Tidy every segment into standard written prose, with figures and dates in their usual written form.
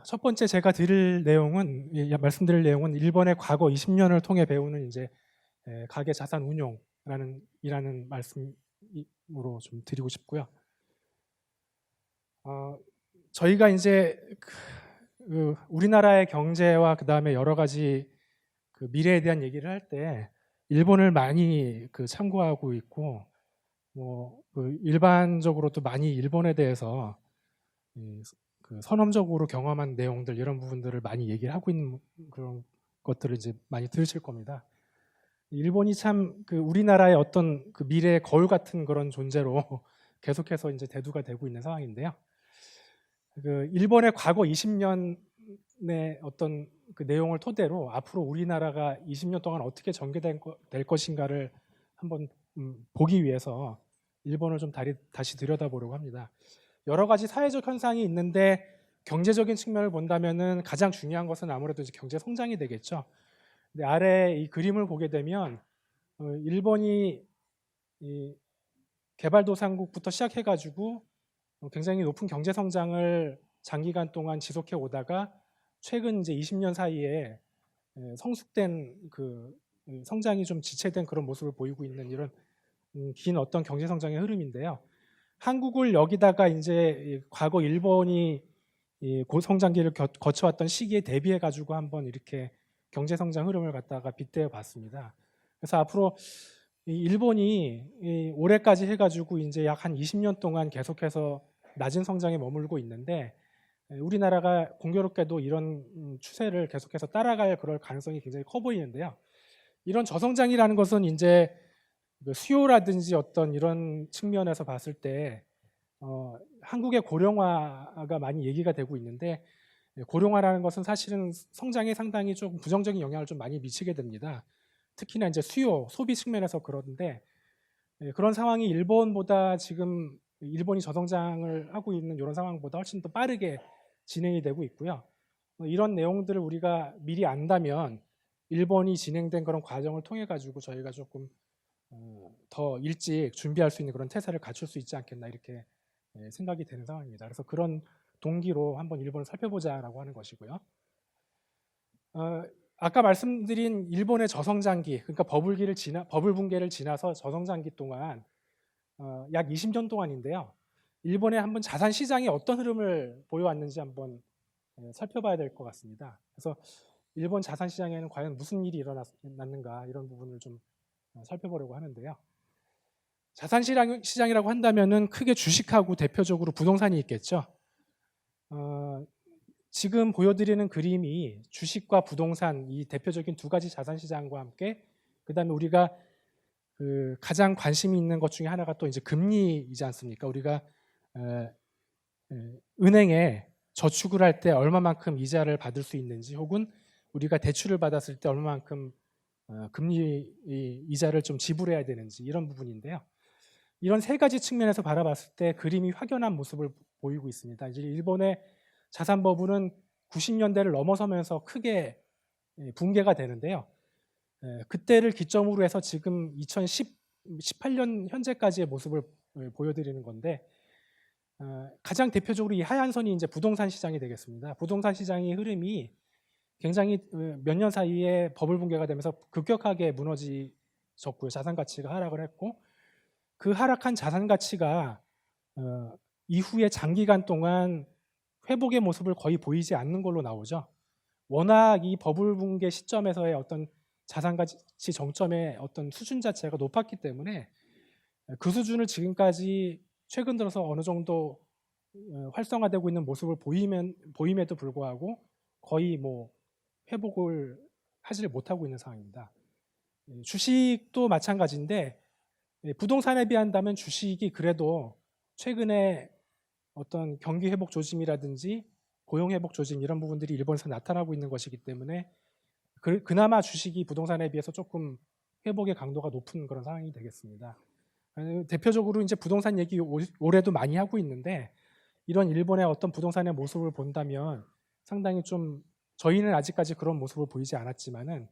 첫 번째 제가 말씀드릴 내용은 일본의 과거 20년을 통해 배우는 이제 가계 자산 운용이라는 말씀으로 좀 드리고 싶고요. 저희가 이제 우리나라의 경제와 그 다음에 여러 가지 그 미래에 대한 얘기를 할 때 일본을 많이 참고하고 있고, 일반적으로도 많이 일본에 대해서 선험적으로 경험한 내용들, 이런 부분들을 많이 얘기를 하고 있는 그런 것들을 이제 많이 들으실 겁니다. 일본이 참 우리나라의 어떤 미래의 거울 같은 그런 존재로 계속해서 이제 대두가 되고 있는 상황인데요. 일본의 과거 20년의 어떤 내용을 토대로 앞으로 우리나라가 20년 동안 어떻게 전개될 것인가를 한번 보기 위해서 일본을 좀 다시 들여다보려고 합니다. 여러 가지 사회적 현상이 있는데 경제적인 측면을 본다면은 가장 중요한 것은 아무래도 이제 경제 성장이 되겠죠. 근데 아래 이 그림을 보게 되면 일본이 이 개발도상국부터 시작해가지고 굉장히 높은 경제 성장을 장기간 동안 지속해 오다가 최근 이제 20년 사이에 성숙된 성장이 좀 지체된 그런 모습을 보이고 있는 이런 긴 어떤 경제 성장의 흐름인데요. 한국을 여기다가 이제 과거 일본이 고성장기를 거쳐왔던 시기에 대비해 가지고 한번 이렇게 경제 성장 흐름을 갖다가 빗대어 봤습니다. 그래서 앞으로 일본이 올해까지 해가지고 이제 약 한 20년 동안 계속해서 낮은 성장에 머물고 있는데 우리나라가 공교롭게도 이런 추세를 계속해서 따라갈 그럴 가능성이 굉장히 커 보이는데요. 이런 저성장이라는 것은 이제 수요라든지 어떤 이런 측면에서 봤을 때 한국의 고령화가 많이 얘기가 되고 있는데 고령화라는 것은 사실은 성장에 상당히 좀 부정적인 영향을 좀 많이 미치게 됩니다. 특히나 이제 수요, 소비 측면에서 그러는데 그런 상황이 일본보다 지금 일본이 저성장을 하고 있는 이런 상황보다 훨씬 더 빠르게 진행이 되고 있고요. 이런 내용들을 우리가 미리 안다면 일본이 진행된 그런 과정을 통해 가지고 저희가 조금 더 일찍 준비할 수 있는 그런 태세를 갖출 수 있지 않겠나 이렇게 생각이 되는 상황입니다. 그래서 그런 동기로 한번 일본을 살펴보자라고 하는 것이고요. 아까 말씀드린 일본의 저성장기, 그러니까 버블 붕괴를 지나서 저성장기 동안 약 20년 동안인데요. 일본의 한번 자산 시장이 어떤 흐름을 보여왔는지 한번 살펴봐야 될 것 같습니다. 그래서 일본 자산 시장에는 과연 무슨 일이 일어났는가 이런 부분을 좀 살펴보려고 하는데요. 자산 시장이라고 한다면은 크게 주식하고 대표적으로 부동산이 있겠죠. 지금 보여드리는 그림이 주식과 부동산 이 대표적인 두 가지 자산 시장과 함께 그다음에 우리가 가장 관심이 있는 것 중에 하나가 또 이제 금리이지 않습니까? 우리가 은행에 저축을 할 때 얼마만큼 이자를 받을 수 있는지 혹은 우리가 대출을 받았을 때 얼마만큼 금리 이자를 좀 지불해야 되는지 이런 부분인데요. 이런 세 가지 측면에서 바라봤을 때 그림이 확연한 모습을 보이고 있습니다. 이제 일본의 자산 버블은 90년대를 넘어서면서 크게 붕괴가 되는데요. 그때를 기점으로 해서 지금 2018년 현재까지의 모습을 보여드리는 건데 가장 대표적으로 이 하얀 선이 이제 부동산 시장이 되겠습니다. 부동산 시장의 흐름이 굉장히 몇 년 사이에 버블 붕괴가 되면서 급격하게 무너졌고요. 자산 가치가 하락을 했고 그 하락한 자산 가치가 이후에 장기간 동안 회복의 모습을 거의 보이지 않는 걸로 나오죠. 워낙 이 버블 붕괴 시점에서의 어떤 자산 가치 정점의 어떤 수준 자체가 높았기 때문에 그 수준을 지금까지 최근 들어서 어느 정도 활성화되고 있는 모습을 보임에도 불구하고 거의 회복을 하지를 못하고 있는 상황입니다. 주식도 마찬가지인데 부동산에 비한다면 주식이 그래도 최근에 어떤 경기 회복 조짐이라든지 고용 회복 조짐 이런 부분들이 일본에서 나타나고 있는 것이기 때문에 그나마 주식이 부동산에 비해서 조금 회복의 강도가 높은 그런 상황이 되겠습니다. 대표적으로 이제 부동산 얘기 올해도 많이 하고 있는데 이런 일본의 어떤 부동산의 모습을 본다면 상당히 좀 저희는 아직까지 그런 모습을 보이지 않았지만은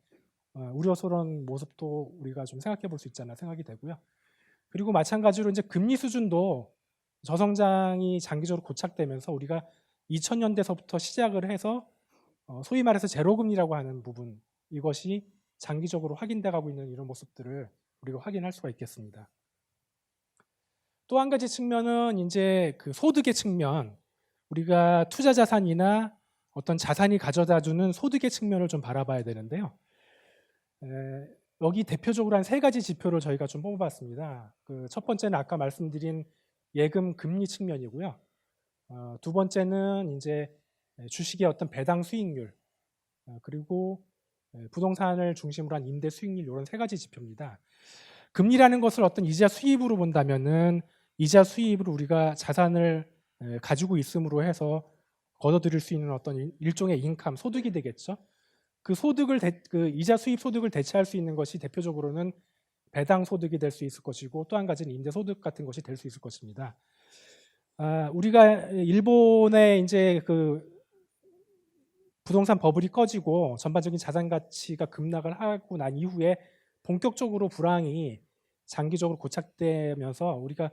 우려스러운 모습도 우리가 좀 생각해 볼 수 있지 않나 생각이 되고요. 그리고 마찬가지로 이제 금리 수준도 저성장이 장기적으로 고착되면서 우리가 2000년대서부터 시작을 해서 소위 말해서 제로금리라고 하는 부분, 이것이 장기적으로 확인돼 가고 있는 이런 모습들을 우리가 확인할 수가 있겠습니다. 또 한 가지 측면은 이제 그 소득의 측면, 우리가 투자 자산이나 어떤 자산이 가져다 주는 소득의 측면을 좀 바라봐야 되는데요. 여기 대표적으로 한 3가지 지표를 저희가 좀 뽑아봤습니다. 그 첫 번째는 아까 말씀드린 예금 금리 측면이고요. 두 번째는 이제 주식의 어떤 배당 수익률, 그리고 부동산을 중심으로 한 임대 수익률, 이런 3가지 지표입니다. 금리라는 것을 어떤 이자 수입으로 본다면은 이자 수입으로 우리가 자산을 가지고 있음으로 해서 걷어들일 수 있는 어떤 일종의 인컴, 소득이 되겠죠. 그 이자 수입 소득을 대체할 수 있는 것이 대표적으로는 배당 소득이 될 수 있을 것이고, 또 한 가지는 임대 소득 같은 것이 될 수 있을 것입니다. 우리가 일본의 이제 그 부동산 버블이 꺼지고 전반적인 자산 가치가 급락을 하고 난 이후에 본격적으로 불황이 장기적으로 고착되면서 우리가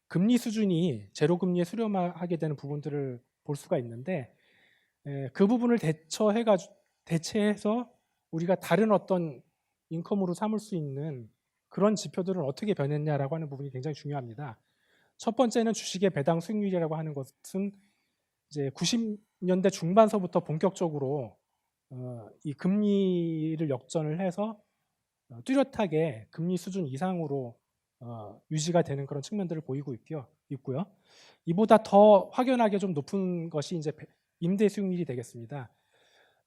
금리 수준이 제로 금리에 수렴하게 되는 부분들을 볼 수가 있는데, 그 부분을 대체해서 우리가 다른 어떤 인컴으로 삼을 수 있는 그런 지표들은 어떻게 변했냐라고 하는 부분이 굉장히 중요합니다. 첫 번째는 주식의 배당 수익률이라고 하는 것은 이제 90년대 중반서부터 본격적으로 이 금리를 역전을 해서 뚜렷하게 금리 수준 이상으로 유지가 되는 그런 측면들을 보이고 있고요. 이보다 더 확연하게 좀 높은 것이 이제 임대 수익률이 되겠습니다.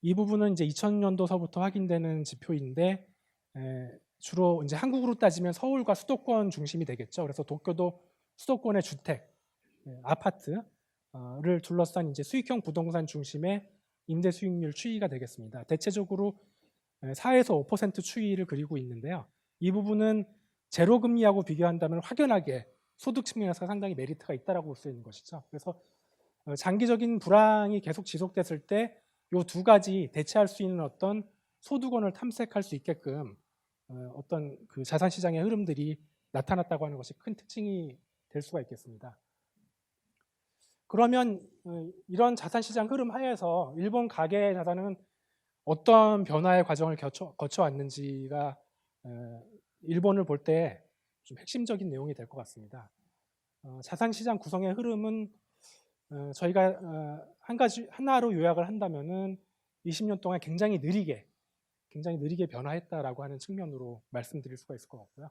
이 부분은 이제 2000년도서부터 확인되는 지표인데, 주로 이제 한국으로 따지면 서울과 수도권 중심이 되겠죠. 그래서 도쿄도 수도권의 주택, 아파트를 둘러싼 이제 수익형 부동산 중심의 임대 수익률 추이가 되겠습니다. 대체적으로 4에서 5% 추이를 그리고 있는데요. 이 부분은 제로 금리하고 비교한다면 확연하게 소득 측면에서 상당히 메리트가 있다라고 볼 수 있는 것이죠. 그래서 장기적인 불황이 계속 지속됐을 때 이 두 가지 대체할 수 있는 어떤 소득원을 탐색할 수 있게끔 어떤 그 자산 시장의 흐름들이 나타났다고 하는 것이 큰 특징이 될 수가 있겠습니다. 그러면 이런 자산 시장 흐름 하에서 일본 가계 자산은 어떤 변화의 과정을 거쳐왔는지가 일본을 볼 때 좀 핵심적인 내용이 될 것 같습니다. 자산 시장 구성의 흐름은 저희가 하나로 요약을 한다면은 20년 동안 굉장히 느리게 변화했다라고 하는 측면으로 말씀드릴 수가 있을 것 같고요.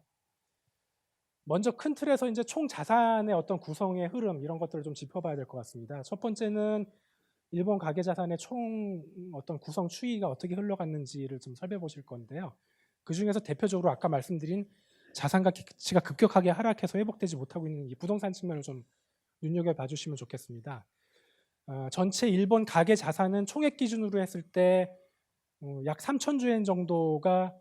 먼저 큰 틀에서 이제 총 자산의 어떤 구성의 흐름, 이런 것들을 좀 짚어봐야 될 것 같습니다. 첫 번째는 일본 가계 자산의 총 어떤 구성 추이가 어떻게 흘러갔는지를 좀 살펴보실 건데요. 그 중에서 대표적으로 아까 말씀드린 자산 가치가 급격하게 하락해서 회복되지 못하고 있는 이 부동산 측면을 좀 눈여겨봐 주시면 좋겠습니다. 전체 일본 가계 자산은 총액 기준으로 했을 때 약 3,000조 엔 정도가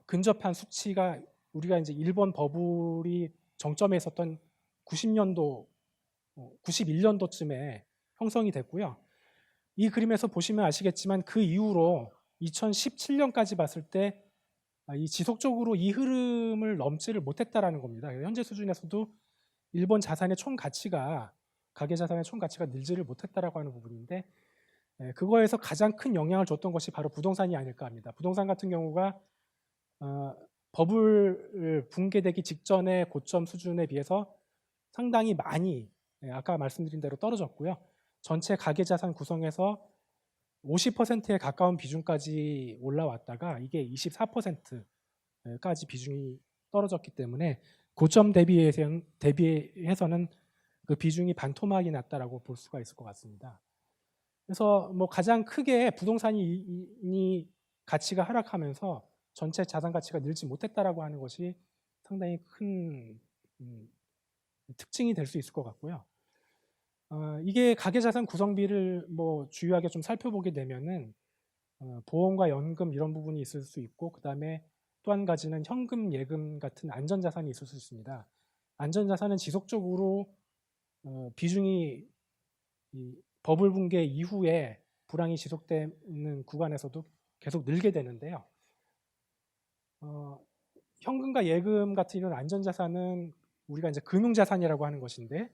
근접한 수치가, 우리가 이제 일본 버블이 정점에 있었던 91년도쯤에 형성이 됐고요. 이 그림에서 보시면 아시겠지만 그 이후로 2017년까지 봤을 때 이 지속적으로 이 흐름을 넘지를 못했다라는 겁니다. 현재 수준에서도 일본 자산의 총 가치가, 가계 자산의 총 가치가 늘지를 못했다라고 하는 부분인데, 그거에서 가장 큰 영향을 줬던 것이 바로 부동산이 아닐까 합니다. 부동산 같은 경우가 버블 붕괴되기 직전의 고점 수준에 비해서 상당히 많이 아까 말씀드린 대로 떨어졌고요. 전체 가계 자산 구성에서 50%에 가까운 비중까지 올라왔다가 이게 24%까지 비중이 떨어졌기 때문에 고점 대비해서는 그 비중이 반토막이 났다라고 볼 수가 있을 것 같습니다. 그래서 뭐 가장 크게 부동산이 가치가 하락하면서 전체 자산 가치가 늘지 못했다라고 하는 것이 상당히 큰 특징이 될 수 있을 것 같고요. 이게 가계자산 구성비를 뭐 주요하게 좀 살펴보게 되면은 보험과 연금 이런 부분이 있을 수 있고, 그 다음에 또 한 가지는 현금, 예금 같은 안전자산이 있을 수 있습니다. 안전자산은 지속적으로 비중이 이 버블 붕괴 이후에 불황이 지속되는 구간에서도 계속 늘게 되는데요. 현금과 예금 같은 이런 안전자산은 우리가 이제 금융자산이라고 하는 것인데,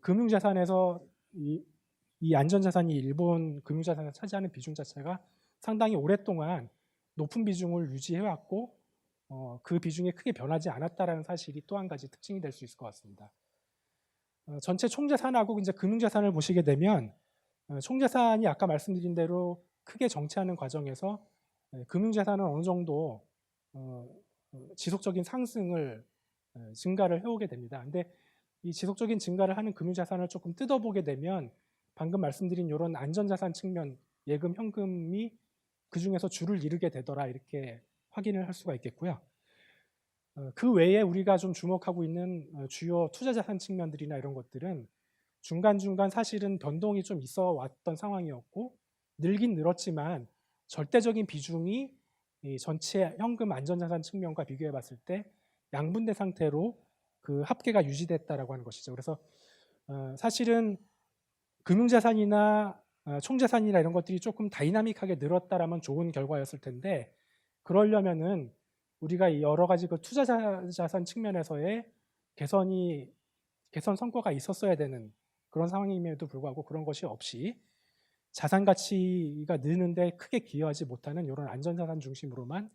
금융자산에서 이 안전자산이 일본 금융자산에서 차지하는 비중 자체가 상당히 오랫동안 높은 비중을 유지해왔고 그 비중이 크게 변하지 않았다라는 사실이 또 한 가지 특징이 될 수 있을 것 같습니다. 전체 총자산하고 이제 금융자산을 보시게 되면 총자산이 아까 말씀드린 대로 크게 정체하는 과정에서 금융자산은 어느 정도 지속적인 상승을 증가를 해오게 됩니다. 근데 이 지속적인 증가를 하는 금융자산을 조금 뜯어보게 되면 방금 말씀드린 이런 안전자산 측면, 예금, 현금이 그 중에서 주를 이루게 되더라 이렇게 확인을 할 수가 있겠고요. 그 외에 우리가 좀 주목하고 있는 주요 투자자산 측면들이나 이런 것들은 중간중간 사실은 변동이 좀 있어 왔던 상황이었고 늘긴 늘었지만 절대적인 비중이 이 전체 현금 안전자산 측면과 비교해 봤을 때 양분된 상태로 그 합계가 유지됐다라고 하는 것이죠. 그래서 사실은 금융자산이나 총자산이나 이런 것들이 조금 다이나믹하게 늘었다라면 좋은 결과였을 텐데 그러려면은 우리가 여러 가지 그 투자자산 측면에서의 개선 성과가 있었어야 되는 그런 상황임에도 불구하고 그런 것이 없이 자산 가치가 느는데 크게 기여하지 못하는 이런 안전자산 중심으로만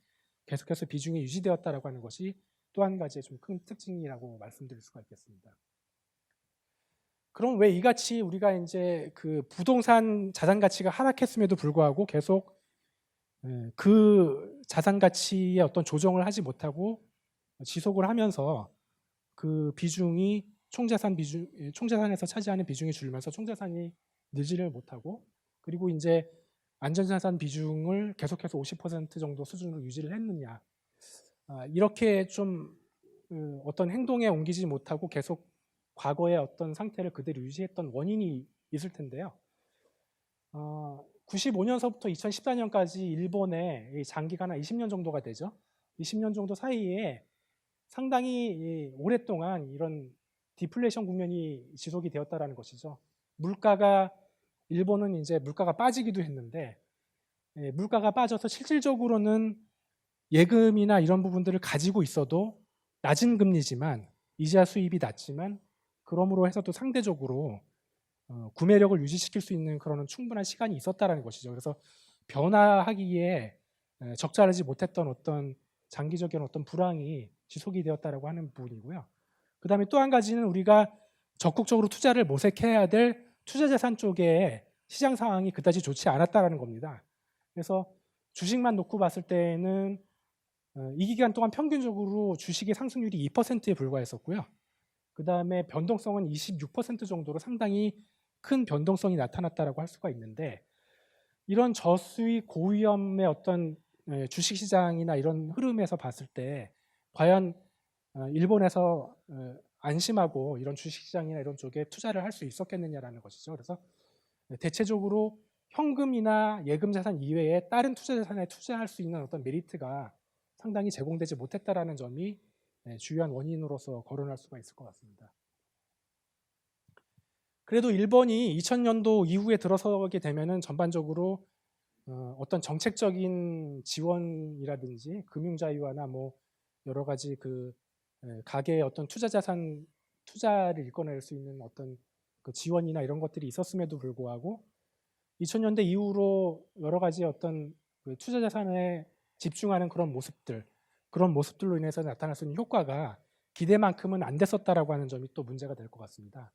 계속해서 비중이 유지되었다라고 하는 것이 또 한 가지의 좀 큰 특징이라고 말씀드릴 수가 있겠습니다. 그럼 왜 이같이 우리가 이제 그 부동산 자산 가치가 하락했음에도 불구하고 계속 그 자산 가치의 어떤 조정을 하지 못하고 지속을 하면서 그 비중이 총자산에서 차지하는 비중이 줄면서 총자산이 늘지를 못하고 그리고 이제 안전자산 비중을 계속해서 50% 정도 수준으로 유지를 했느냐 이렇게 좀 어떤 행동에 옮기지 못하고 계속 과거의 어떤 상태를 그대로 유지했던 원인이 있을 텐데요. 95년서부터 2014년까지 일본의 장기간 한 20년 정도가 되죠. 20년 정도 사이에 상당히 오랫동안 이런 디플레이션 국면이 지속이 되었다라는 것이죠. 일본은 이제 물가가 빠지기도 했는데 물가가 빠져서 실질적으로는 예금이나 이런 부분들을 가지고 있어도 낮은 금리지만 이자 수입이 낮지만 그러므로 해서도 상대적으로 구매력을 유지시킬 수 있는 그런 충분한 시간이 있었다라는 것이죠. 그래서 변화하기에 적절하지 못했던 어떤 장기적인 어떤 불황이 지속이 되었다라고 하는 부분이고요. 그 다음에 또 한 가지는 우리가 적극적으로 투자를 모색해야 될 투자자산 쪽에 시장 상황이 그다지 좋지 않았다라는 겁니다. 그래서 주식만 놓고 봤을 때는 이 기간 동안 평균적으로 주식의 상승률이 2%에 불과했었고요. 그 다음에 변동성은 26% 정도로 상당히 큰 변동성이 나타났다라고 할 수가 있는데 이런 저수익 고위험의 어떤 주식시장이나 이런 흐름에서 봤을 때 과연 일본에서 안심하고 이런 주식시장이나 이런 쪽에 투자를 할 수 있었겠느냐라는 것이죠. 그래서 대체적으로 현금이나 예금자산 이외에 다른 투자자산에 투자할 수 있는 어떤 메리트가 상당히 제공되지 못했다라는 점이 주요한 원인으로서 거론할 수가 있을 것 같습니다. 그래도 일본이 2000년도 이후에 들어서게 되면은 전반적으로 어떤 정책적인 지원이라든지 금융자유화나 뭐 여러 가지 그 가계의 어떤 투자를 이끌어낼 수 있는 어떤 그 지원이나 이런 것들이 있었음에도 불구하고 2000년대 이후로 여러 가지 어떤 그 투자자산에 집중하는 그런 모습들로 인해서 나타날 수 있는 효과가 기대만큼은 안 됐었다라고 하는 점이 또 문제가 될 것 같습니다.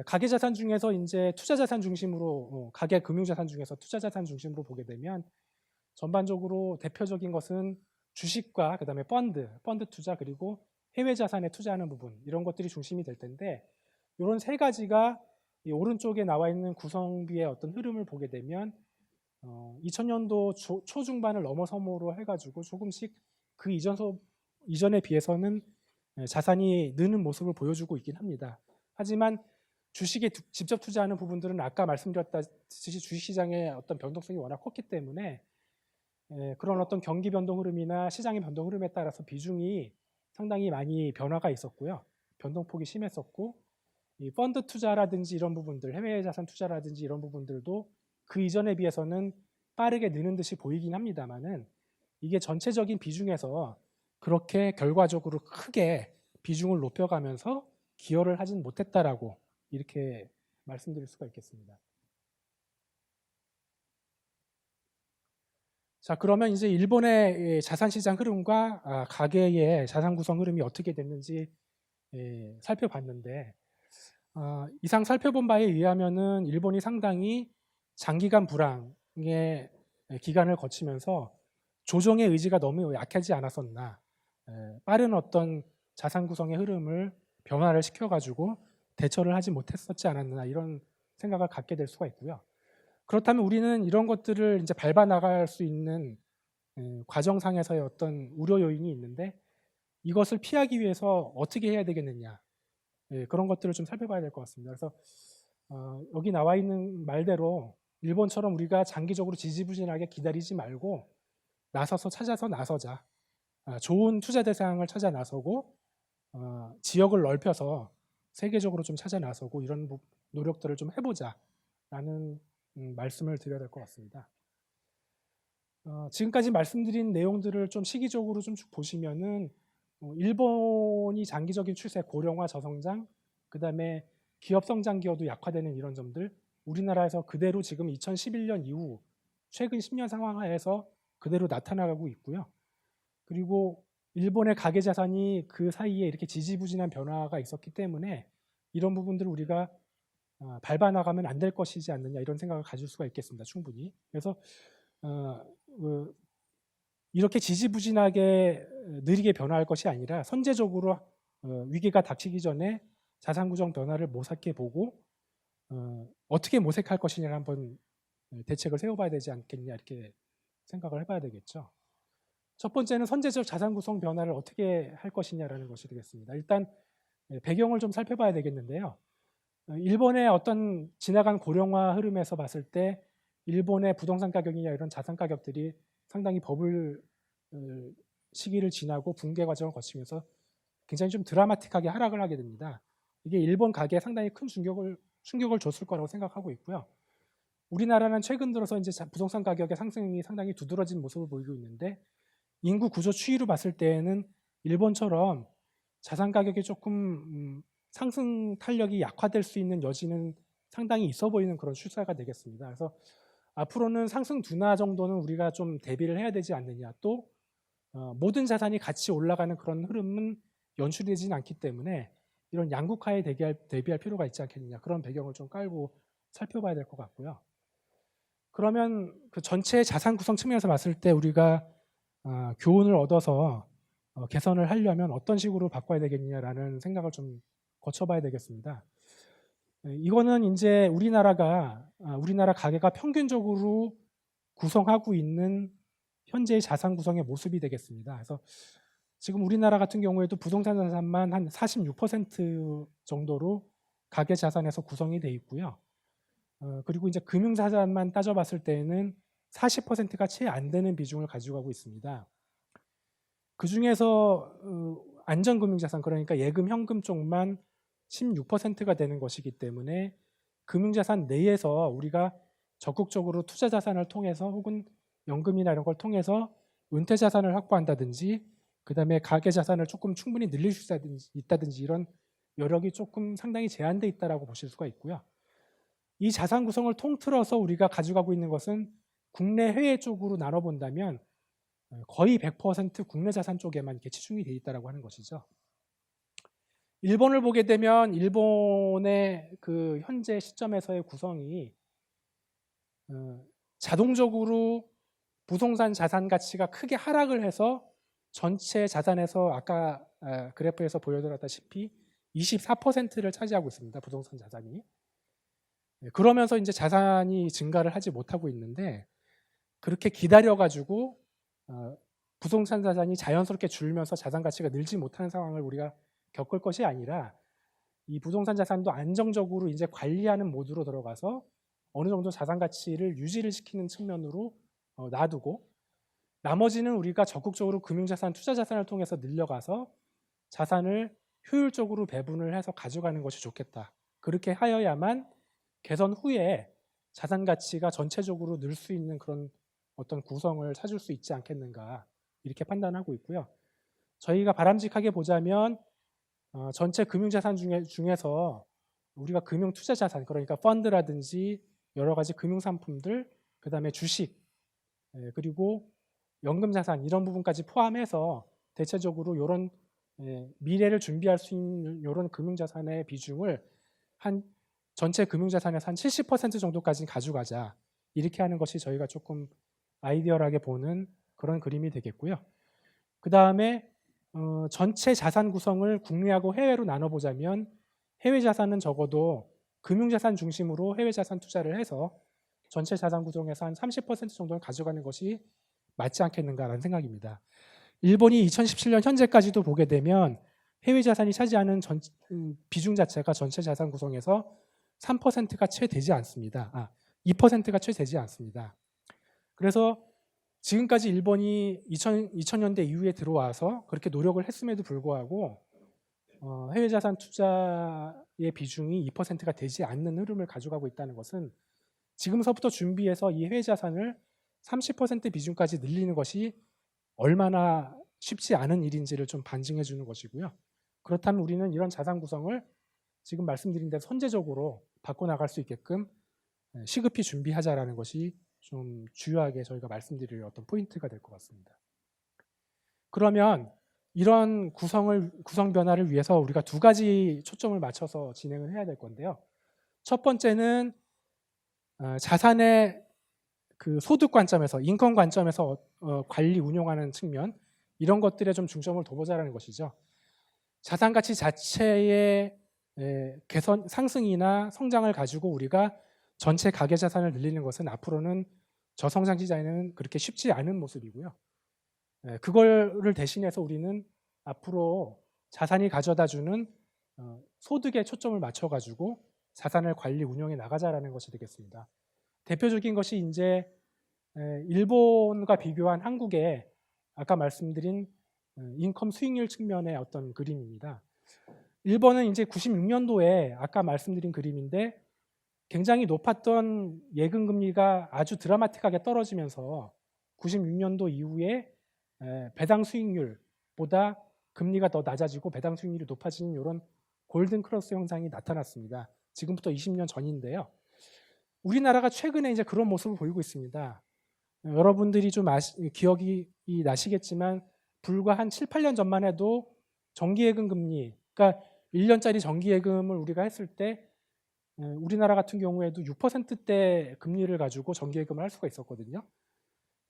가계자산 중에서 이제 투자자산 중심으로 가계 금융자산 중에서 투자자산 중심으로 보게 되면 전반적으로 대표적인 것은 주식과 그다음에 펀드 투자 그리고 해외 자산에 투자하는 부분 이런 것들이 중심이 될 텐데 이런 세 가지가 이 오른쪽에 나와 있는 구성비의 어떤 흐름을 보게 되면 2000년도 초중반을 넘어섬으로 해가지고 조금씩 그 이전에 비해서는 자산이 느는 모습을 보여주고 있긴 합니다. 하지만 주식에 직접 투자하는 부분들은 아까 말씀드렸다시피 주식시장의 어떤 변동성이 워낙 컸기 때문에 그런 어떤 경기 변동 흐름이나 시장의 변동 흐름에 따라서 비중이 상당히 많이 변화가 있었고요. 변동폭이 심했었고 이 펀드 투자라든지 이런 부분들, 해외 자산 투자라든지 이런 부분들도 그 이전에 비해서는 빠르게 느는 듯이 보이긴 합니다만은 이게 전체적인 비중에서 그렇게 결과적으로 크게 비중을 높여가면서 기여를 하진 못했다라고 이렇게 말씀드릴 수가 있겠습니다. 자, 그러면 이제 일본의 자산시장 흐름과 가계의 자산 구성 흐름이 어떻게 됐는지 살펴봤는데, 이상 살펴본 바에 의하면은 일본이 상당히 장기간 불황의 기간을 거치면서 조정의 의지가 너무 약하지 않았었나, 빠른 어떤 자산 구성의 흐름을 변화를 시켜가지고 대처를 하지 못했었지 않았나, 이런 생각을 갖게 될 수가 있고요. 그렇다면 우리는 이런 것들을 이제 밟아 나갈 수 있는 과정상에서의 어떤 우려 요인이 있는데, 이것을 피하기 위해서 어떻게 해야 되겠느냐, 그런 것들을 좀 살펴봐야 될 것 같습니다. 그래서 여기 나와 있는 말대로 일본처럼 우리가 장기적으로 지지부진하게 기다리지 말고 나서서 찾아서 나서자. 좋은 투자 대상을 찾아 나서고 지역을 넓혀서 세계적으로 좀 찾아 나서고 이런 노력들을 좀 해보자라는 말씀을 드려야 될 것 같습니다. 지금까지 말씀드린 내용들을 좀 시기적으로 좀 쭉 보시면은 일본이 장기적인 추세, 고령화, 저성장, 그 다음에 기업 성장 기여도 약화되는 이런 점들, 우리나라에서 그대로 지금 2011년 이후 최근 10년 상황하에서 그대로 나타나고 있고요. 그리고 일본의 가계 자산이 그 사이에 이렇게 지지부진한 변화가 있었기 때문에 이런 부분들을 우리가 밟아 나가면 안 될 것이지 않느냐, 이런 생각을 가질 수가 있겠습니다. 충분히. 그래서 이렇게 지지부진하게 느리게 변화할 것이 아니라 선제적으로 위기가 닥치기 전에 자산 구정 변화를 모색해 보고 어떻게 모색할 것이냐를 한번 대책을 세워봐야 되지 않겠냐, 이렇게 생각을 해봐야 되겠죠. 첫 번째는 선제적 자산 구성 변화를 어떻게 할 것이냐라는 것이 되겠습니다. 일단 배경을 좀 살펴봐야 되겠는데요. 일본의 어떤 지나간 고령화 흐름에서 봤을 때 일본의 부동산 가격이나 이런 자산 가격들이 상당히 버블 시기를 지나고 붕괴 과정을 거치면서 굉장히 좀 드라마틱하게 하락을 하게 됩니다. 이게 일본 가계에 상당히 큰 충격을 줬을 거라고 생각하고 있고요. 우리나라는 최근 들어서 이제 부동산 가격의 상승이 상당히 두드러진 모습을 보이고 있는데, 인구 구조 추이로 봤을 때에는 일본처럼 자산 가격이 조금 상승 탄력이 약화될 수 있는 여지는 상당히 있어 보이는 그런 추세가 되겠습니다. 그래서 앞으로는 상승 둔화 정도는 우리가 좀 대비를 해야 되지 않느냐. 또 모든 자산이 같이 올라가는 그런 흐름은 연출되지는 않기 때문에 이런 양극화에 대비할 필요가 있지 않겠느냐, 그런 배경을 좀 깔고 살펴봐야 될 것 같고요. 그러면 그 전체 자산 구성 측면에서 봤을 때 우리가 교훈을 얻어서 개선을 하려면 어떤 식으로 바꿔야 되겠느냐라는 생각을 좀 거쳐봐야 되겠습니다. 이거는 이제 우리나라 가계가 평균적으로 구성하고 있는 현재의 자산 구성의 모습이 되겠습니다. 그래서 지금 우리나라 같은 경우에도 부동산 자산만 한 46% 정도로 가계 자산에서 구성이 돼 있고요. 그리고 이제 금융 자산만 따져봤을 때에는 40%가 채 안 되는 비중을 가지고 가고 있습니다. 그 중에서 안전금융자산, 그러니까 예금, 현금 쪽만 16%가 되는 것이기 때문에 금융자산 내에서 우리가 적극적으로 투자자산을 통해서 혹은 연금이나 이런 걸 통해서 은퇴자산을 확보한다든지, 그 다음에 가계자산을 조금 충분히 늘릴 수 있다든지 이런 여력이 조금 상당히 제한되어 있다고 보실 수가 있고요. 이 자산 구성을 통틀어서 우리가 가져가고 있는 것은 국내 해외 쪽으로 나눠본다면 거의 100% 국내 자산 쪽에만 이렇게 치중이 되어 있다고 하는 것이죠. 일본을 보게 되면 일본의 그 현재 시점에서의 구성이 자동적으로 부동산 자산 가치가 크게 하락을 해서 전체 자산에서 아까 그래프에서 보여드렸다시피 24%를 차지하고 있습니다. 부동산 자산이. 그러면서 이제 자산이 증가를 하지 못하고 있는데, 그렇게 기다려가지고 부동산 자산이 자연스럽게 줄면서 자산 가치가 늘지 못하는 상황을 우리가 겪을 것이 아니라, 이 부동산 자산도 안정적으로 이제 관리하는 모드로 들어가서 어느 정도 자산 가치를 유지를 시키는 측면으로 놔두고, 나머지는 우리가 적극적으로 금융자산, 투자자산을 통해서 늘려가서 자산을 효율적으로 배분을 해서 가져가는 것이 좋겠다. 그렇게 하여야만 개선 후에 자산 가치가 전체적으로 늘 수 있는 그런 어떤 구성을 찾을 수 있지 않겠는가, 이렇게 판단하고 있고요. 저희가 바람직하게 보자면 전체 금융자산 중에서 우리가 금융 투자 자산, 그러니까 펀드라든지 여러 가지 금융 상품들, 그다음에 주식, 그리고 연금 자산 이런 부분까지 포함해서 대체적으로 이런 미래를 준비할 수 있는 이런 금융 자산의 비중을 한 전체 금융 자산에서 한 70% 정도까지 가져가자. 이렇게 하는 것이 저희가 조금 아이디어하게 보는 그런 그림이 되겠고요. 그 다음에 전체 자산 구성을 국내하고 해외로 나눠보자면 해외 자산은 적어도 금융자산 중심으로 해외 자산 투자를 해서 전체 자산 구성에서 한 30% 정도는 가져가는 것이 맞지 않겠는가라는 생각입니다. 일본이 2017년 현재까지도 보게 되면 해외 자산이 차지하는 비중 자체가 전체 자산 구성에서 3%가 채 되지 않습니다. 2%가 채 되지 않습니다. 그래서 지금까지 일본이 2000년대 이후에 들어와서 그렇게 노력을 했음에도 불구하고 해외 자산 투자의 비중이 2%가 되지 않는 흐름을 가져가고 있다는 것은 지금서부터 준비해서 이 해외 자산을 30% 비중까지 늘리는 것이 얼마나 쉽지 않은 일인지를 좀 반증해 주는 것이고요. 그렇다면 우리는 이런 자산 구성을 지금 말씀드린 대로 선제적으로 바꿔나갈 수 있게끔 시급히 준비하자라는 것이 좀 주요하게 저희가 말씀드릴 어떤 포인트가 될 것 같습니다. 그러면 이런 구성 변화를 위해서 우리가 두 가지 초점을 맞춰서 진행을 해야 될 건데요. 첫 번째는 자산의 그 소득 관점에서, 인컴 관점에서 관리 운용하는 측면, 이런 것들에 좀 중점을 둬보자라는 것이죠. 자산 가치 자체의 개선, 상승이나 성장을 가지고 우리가 전체 가계 자산을 늘리는 것은 앞으로는 저성장 시장에는 그렇게 쉽지 않은 모습이고요. 그거를 대신해서 우리는 앞으로 자산이 가져다주는 소득에 초점을 맞춰가지고 자산을 관리 운용해 나가자라는 것이 되겠습니다. 대표적인 것이 이제 일본과 비교한 한국의 아까 말씀드린 인컴 수익률 측면의 어떤 그림입니다. 일본은 이제 96년도에 아까 말씀드린 그림인데 굉장히 높았던 예금 금리가 아주 드라마틱하게 떨어지면서 96년도 이후에 배당 수익률보다 금리가 더 낮아지고 배당 수익률이 높아지는 이런 골든 크로스 현상이 나타났습니다. 지금부터 20년 전인데요. 우리나라가 최근에 이제 그런 모습을 보이고 있습니다. 여러분들이 좀 기억이 나시겠지만 불과 한 7, 8년 전만 해도 정기예금 금리, 그러니까 1년짜리 정기예금을 우리가 했을 때 우리나라 같은 경우에도 6%대 금리를 가지고 정기예금을 할 수가 있었거든요.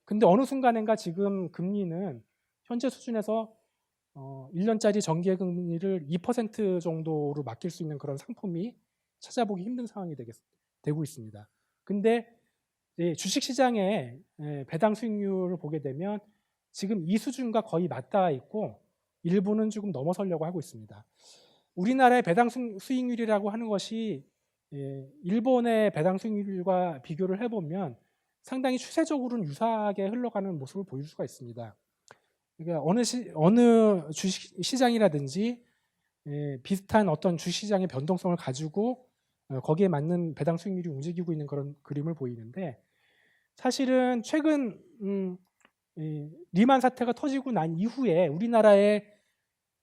근데 어느 순간인가 지금 금리는 현재 수준에서 1년짜리 정기예금 금리를 2% 정도로 맡길 수 있는 그런 상품이 찾아보기 힘든 상황이 되고 있습니다. 근데 주식시장의 배당 수익률을 보게 되면 지금 이 수준과 거의 맞닿아 있고 일부는 조금 넘어서려고 하고 있습니다. 우리나라의 배당 수익률이라고 하는 것이 일본의 배당 수익률과 비교를 해보면 상당히 추세적으로는 유사하게 흘러가는 모습을 보일 수가 있습니다. 그러니까 어느 주식 시장이라든지 비슷한 어떤 주시장의 변동성을 가지고 거기에 맞는 배당 수익률이 움직이고 있는 그런 그림을 보이는데 사실은 최근 리만 사태가 터지고 난 이후에 우리나라의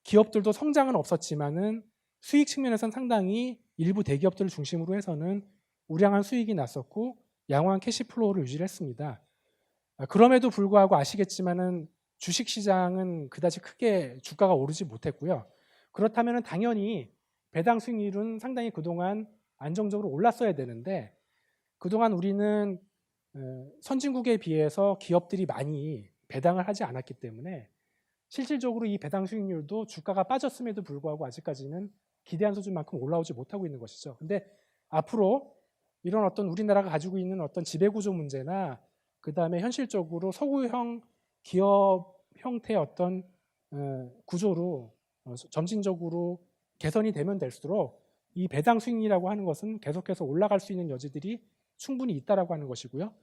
기업들도 성장은 없었지만은 수익 측면에서는 상당히 일부 대기업들을 중심으로 해서는 우량한 수익이 났었고 양호한 캐시플로우를 유지를 했습니다. 그럼에도 불구하고 아시겠지만은 주식시장은 그다지 크게 주가가 오르지 못했고요. 그렇다면 당연히 배당 수익률은 상당히 그동안 안정적으로 올랐어야 되는데 그동안 우리는 선진국에 비해서 기업들이 많이 배당을 하지 않았기 때문에 실질적으로 이 배당 수익률도 주가가 빠졌음에도 불구하고 아직까지는 기대한 수준만큼 올라오지 못하고 있는 것이죠. 근데 앞으로 이런 어떤 우리나라가 가지고 있는 어떤 지배구조 문제나 그 다음에 현실적으로 서구형 기업 형태의 어떤 구조로 점진적으로 개선이 되면 될수록 이 배당 수익이라고 하는 것은 계속해서 올라갈 수 있는 여지들이 충분히 있다라고 하는 것이고요.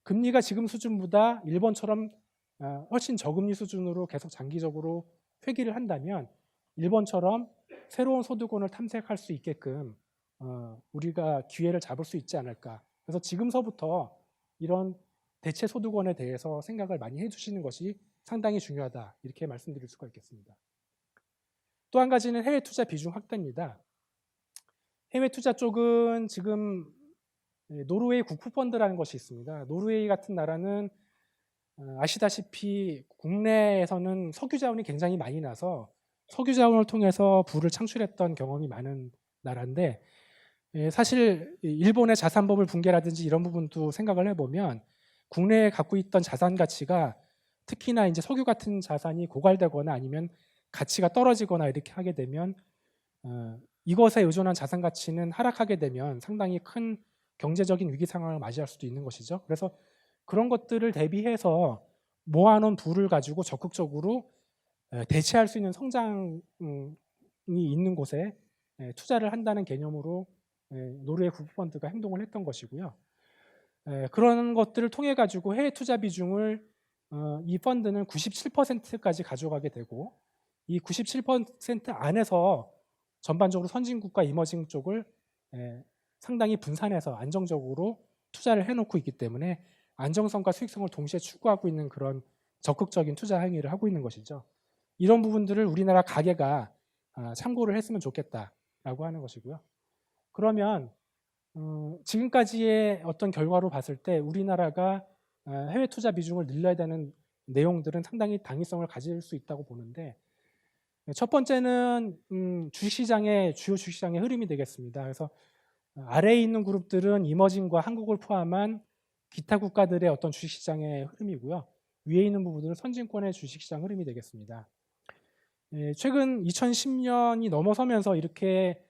금리가 지금 수준보다 일본처럼 훨씬 저금리 수준으로 계속 장기적으로 회귀를 한다면 일본처럼 새로운 소득원을 탐색할 수 있게끔 우리가 기회를 잡을 수 있지 않을까. 그래서 지금서부터 이런 대체 소득원에 대해서 생각을 많이 해주시는 것이 상당히 중요하다. 이렇게 말씀드릴 수가 있겠습니다. 또 한 가지는 해외 투자 비중 확대입니다. 해외 투자 쪽은 지금 노르웨이 국부펀드라는 것이 있습니다. 노르웨이 같은 나라는 아시다시피 국내에서는 석유 자원이 굉장히 많이 나서 석유 자원을 통해서 부를 창출했던 경험이 많은 나라인데, 사실 일본의 자산버블 붕괴라든지 이런 부분도 생각을 해보면 국내에 갖고 있던 자산 가치가 특히나 이제 석유 같은 자산이 고갈되거나 아니면 가치가 떨어지거나 이렇게 하게 되면 이것에 의존한 자산 가치는 하락하게 되면 상당히 큰 경제적인 위기 상황을 맞이할 수도 있는 것이죠. 그래서 그런 것들을 대비해서 모아놓은 부를 가지고 적극적으로 대체할 수 있는 성장이 있는 곳에 투자를 한다는 개념으로 노르웨이 국부펀드가 행동을 했던 것이고요. 그런 것들을 통해 가지고 해외 투자 비중을 이 펀드는 97%까지 가져가게 되고, 이 97% 안에서 전반적으로 선진국과 이머징 쪽을 상당히 분산해서 안정적으로 투자를 해놓고 있기 때문에 안정성과 수익성을 동시에 추구하고 있는 그런 적극적인 투자 행위를 하고 있는 것이죠. 이런 부분들을 우리나라 가계가 참고를 했으면 좋겠다라고 하는 것이고요. 그러면 지금까지의 어떤 결과로 봤을 때 우리나라가 해외 투자 비중을 늘려야 되는 내용들은 상당히 당위성을 가질 수 있다고 보는데, 첫 번째는 주식시장의 주요 주식시장의 흐름이 되겠습니다. 그래서 아래에 있는 그룹들은 이머징과 한국을 포함한 기타 국가들의 어떤 주식시장의 흐름이고요. 위에 있는 부분들은 선진권의 주식시장 흐름이 되겠습니다. 최근 2010년이 넘어서면서 이렇게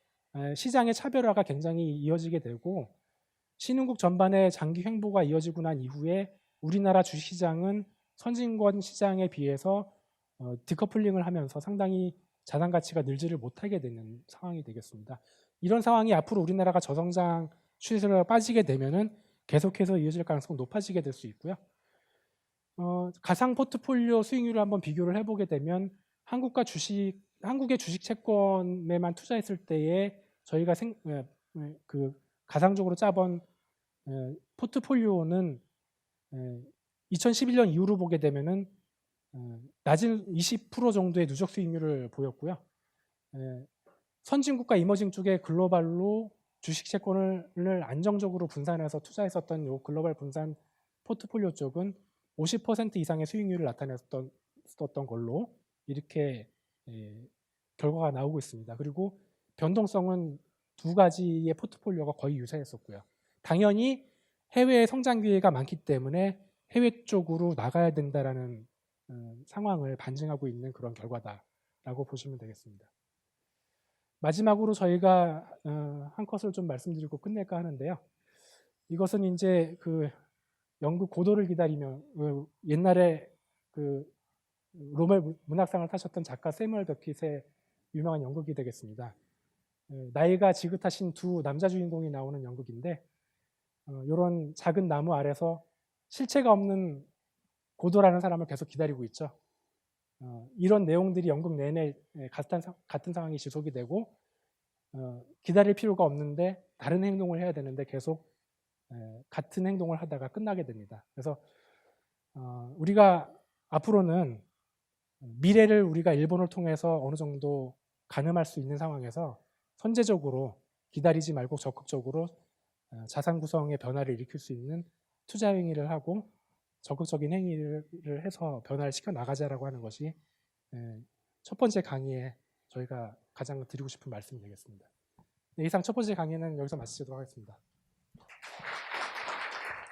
시장의 차별화가 굉장히 이어지게 되고, 신흥국 전반의 장기 횡보가 이어지고 난 이후에 우리나라 주식시장은 선진권 시장에 비해서 디커플링을 하면서 상당히 자산 가치가 늘지를 못하게 되는 상황이 되겠습니다. 이런 상황이 앞으로 우리나라가 저성장 추세로 빠지게 되면은 계속해서 이어질 가능성이 높아지게 될 수 있고요. 가상 포트폴리오 수익률을 한번 비교를 해보게 되면 한국의 주식 채권에만 투자했을 때에 저희가 그 가상적으로 짜본 포트폴리오는 2011년 이후로 보게 되면은 낮은 20% 정도의 누적 수익률을 보였고요. 선진국과 이머징 쪽에 글로벌로 주식 채권을 안정적으로 분산해서 투자했었던 요 글로벌 분산 포트폴리오 쪽은 50% 이상의 수익률을 나타냈었던 걸로 이렇게 결과가 나오고 있습니다. 그리고 변동성은 두 가지의 포트폴리오가 거의 유사했었고요. 당연히 해외 성장 기회가 많기 때문에 해외 쪽으로 나가야 된다라는 상황을 반증하고 있는 그런 결과다라고 보시면 되겠습니다. 마지막으로 저희가 한 컷을 좀 말씀드리고 끝낼까 하는데요. 이것은 이제 그 영국 고도를 기다리며 옛날에 그 노벨 문학상을 타셨던 작가 세뮤얼 베킷의 유명한 연극이 되겠습니다. 나이가 지긋하신 두 남자 주인공이 나오는 연극인데, 이런 작은 나무 아래서 실체가 없는 고도라는 사람을 계속 기다리고 있죠. 이런 내용들이 연극 내내 같은 상황이 지속이 되고, 기다릴 필요가 없는데 다른 행동을 해야 되는데 계속 같은 행동을 하다가 끝나게 됩니다. 그래서 우리가 앞으로는 미래를 우리가 일본을 통해서 어느 정도 가늠할 수 있는 상황에서 선제적으로 기다리지 말고 적극적으로 자산 구성의 변화를 일으킬 수 있는 투자 행위를 하고 적극적인 행위를 해서 변화를 시켜 나가자라고 하는 것이 첫 번째 강의에 저희가 가장 드리고 싶은 말씀이 되겠습니다. 이상 첫 번째 강의는 여기서 마치도록 하겠습니다.